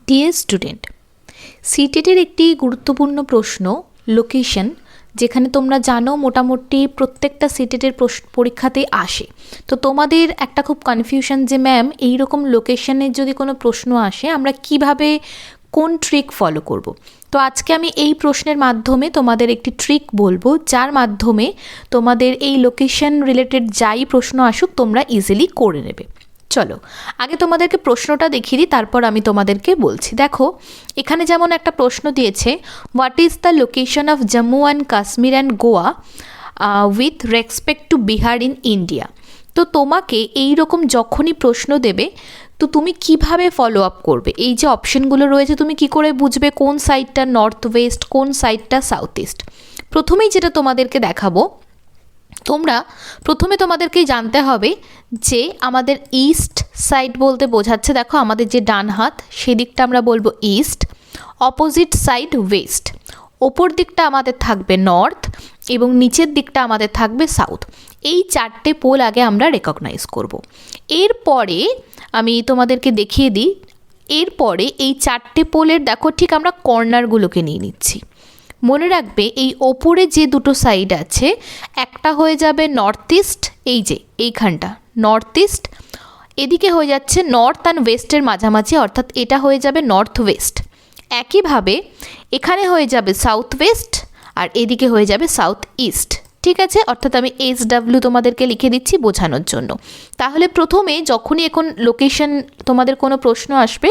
Dear student, সিটেটের একটি গুরুত্বপূর্ণ প্রশ্ন লোকেশন, যেখানে তোমরা জানো মোটামুটি প্রত্যেকটা সিটেটের পরীক্ষাতেই আসে। তো তোমাদের একটা খুব কনফিউশন যে ম্যাম এইরকম লোকেশনের যদি কোনো প্রশ্ন আসে আমরা কিভাবে কোন ট্রিক ফলো করব। তো আজকে আমি এই প্রশ্নের মাধ্যমে তোমাদের একটি ট্রিক বলবো, যার মাধ্যমে তোমাদের এই লোকেশন রিলেটেড যাই প্রশ্ন আসুক তোমরা ইজিলি করে নেবে। চলো আগে তোমাদেরকে প্রশ্নটা দেখিয়ে দিই, তারপর আমি তোমাদেরকে বলছি। দেখো এখানে যেমন একটা প্রশ্ন দিয়েছে, what is the location of Jammu and Kashmir and Goa with respect to Bihar in India. তো তোমাকে এই রকম যখনই প্রশ্ন দেবে তো তুমি কিভাবে ফলো আপ করবে, এই যে অপশনগুলো রয়েছে তুমি কি করে বুঝবে কোন সাইডটা নর্থ ওয়েস্ট কোন সাইডটা সাউথ ইস্ট। প্রথমেই যেটা তোমাদেরকে দেখাবো, তোমরা প্রথমে তোমাদেরকে জানতে হবে যে আমাদের ইস্ট সাইড বলতে বোঝাচ্ছে, দেখো আমাদের যে ডান হাত সেদিকটা আমরা বলবো ইস্ট, অপোজিট সাইড ওয়েস্ট, ওপর দিকটা আমাদের থাকবে নর্থ এবং নিচের দিকটা আমাদের থাকবে সাউথ। এই চারটে পোল আগে আমরা রেকগনাইজ করব। এরপরে আমি তোমাদেরকে দেখিয়ে দিই, এরপরে এই চারটে পোলের দেখো ঠিক আমরা কর্নারগুলোকে নিয়ে নিচ্ছি। মনে রাখবে এই ওপরে যে দুটো সাইড আছে, একটা হয়ে যাবে নর্থ ইস্ট, এই যে এইখানটা নর্থ ইস্ট, এদিকে হয়ে যাচ্ছে নর্থ অ্যান্ড ওয়েস্টের মাঝামাঝি, অর্থাৎ এটা হয়ে যাবে নর্থ ওয়েস্ট। একইভাবে এখানে হয়ে যাবে সাউথ ওয়েস্ট আর এদিকে হয়ে যাবে সাউথ ইস্ট। ঠিক আছে, অর্থাৎ আমি SW তোমাদেরকে লিখে দিচ্ছি বোঝানোর জন্য। তাহলে প্রথমে যখনই এখন লোকেশন তোমাদের কোনো প্রশ্ন আসবে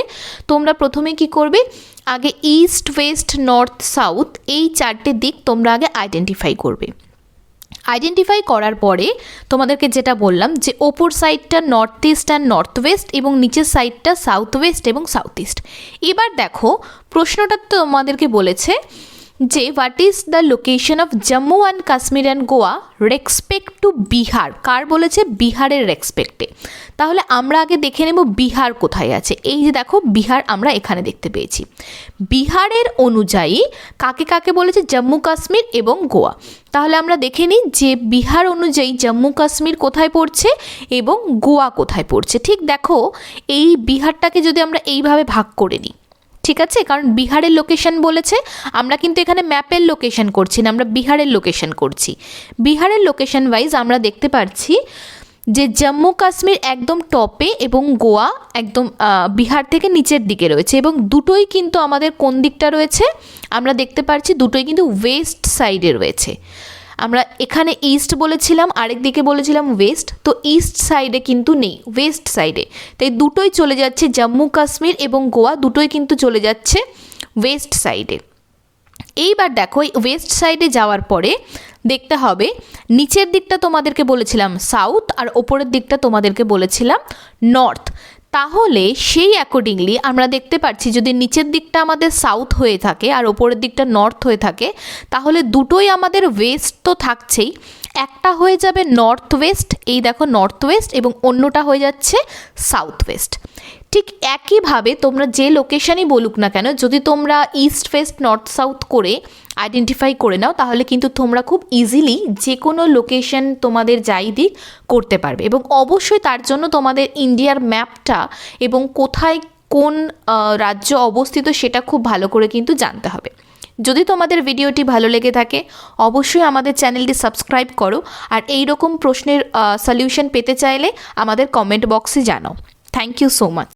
তোমরা প্রথমে কি করবে, আগে ইস্ট ওয়েস্ট নর্থ সাউথ এই চারটে দিক তোমরা আগে আইডেন্টিফাই করবে। আইডেন্টিফাই করার পরে তোমাদেরকে যেটা বললাম যে ওপর সাইডটা north east and north west এবং নিচের সাইডটা সাউথ ওয়েস্ট এবং সাউথ ইস্ট। এবার দেখো প্রশ্নটা তোমাদেরকে বলেছে যে what is the location of Jammu and Kashmir and Goa respect to Bihar. কার বলেছে? বিহারের রেসপেক্টে। তাহলে আমরা আগে দেখে নেব বিহার কোথায় আছে। এই যে দেখো বিহার আমরা এখানে দেখতে পেয়েছি। বিহারের অনুযায়ী কাকে কাকে বলেছে? জম্মু কাশ্মীর এবং গোয়া। তাহলে আমরা দেখে নিই যে বিহার অনুযায়ী জম্মু কাশ্মীর কোথায় পড়ছে এবং গোয়া কোথায় পড়ছে। ঠিক দেখো এই বিহারটাকে যদি আমরা এইভাবে ভাগ করে নিই, ঠিক আছে, কারণ বিহারের লোকেশন বলেছে, আমরা কিন্তু এখানে ম্যাপের লোকেশন করছি না, আমরা বিহারের লোকেশন করছি। বিহারের লোকেশন ওয়াইজ আমরা দেখতে পাচ্ছি যে জম্মু কাশ্মীর একদম টপে এবং গোয়া একদম বিহার থেকে নিচের দিকে রয়েছে, এবং দুটোই কিন্তু আমাদের কোন দিকটা রয়েছে আমরা দেখতে পাচ্ছি, দুটোই কিন্তু ওয়েস্ট সাইডে রয়েছে। আমরা এখানে ইস্ট বলেছিলাম, আরেক দিকে বলেছিলাম ওয়েস্ট, তো ইস্ট সাইডে কিন্তু নেই, ওয়েস্ট সাইডে। তাই দুটোই চলে যাচ্ছে, জম্মু কাশ্মীর এবং গোয়া দুটোই কিন্তু চলে যাচ্ছে ওয়েস্ট সাইডে। এইবার দেখো এই ওয়েস্ট সাইডে যাওয়ার পরে দেখতে হবে নিচের দিকটা তোমাদেরকে বলেছিলাম সাউথ আর ওপরের দিকটা তোমাদেরকে বলেছিলাম নর্থ। তাহলে সেই অ্যাকর্ডিংলি আমরা দেখতে পাচ্ছি যদি নিচের দিকটা আমাদের সাউথ হয়ে থাকে আর ওপরের দিকটা নর্থ হয়ে থাকে, তাহলে দুটোই আমাদের ওয়েস্ট তো থাকছেই, একটা হয়ে যাবে নর্থ ওয়েস্ট, এই দেখো নর্থ ওয়েস্ট, এবং অন্যটা হয়ে যাচ্ছে সাউথ ওয়েস্ট। ঠিক একইভাবে তোমরা যে লোকেশনই বলুক না কেন, যদি তোমরা ইস্ট ওয়েস্ট নর্থ সাউথ করে আইডেন্টিফাই করে নাও তাহলে কিন্তু তোমরা খুব ইজিলি যে কোনো লোকেশন তোমাদের যাই দিক করতে পারবে। এবং অবশ্যই তার জন্য তোমাদের ইন্ডিয়ার ম্যাপটা এবং কোথায় কোন রাজ্য অবস্থিত সেটা খুব ভালো করে কিন্তু জানতে হবে। যদি তোমাদের ভিডিওটি ভালো লেগে থাকে অবশ্যই আমাদের চ্যানেলটি সাবস্ক্রাইব করো, আর এই রকম প্রশ্নের সলিউশন পেতে চাইলে আমাদের কমেন্ট বক্সে জানাও। Thank you so much.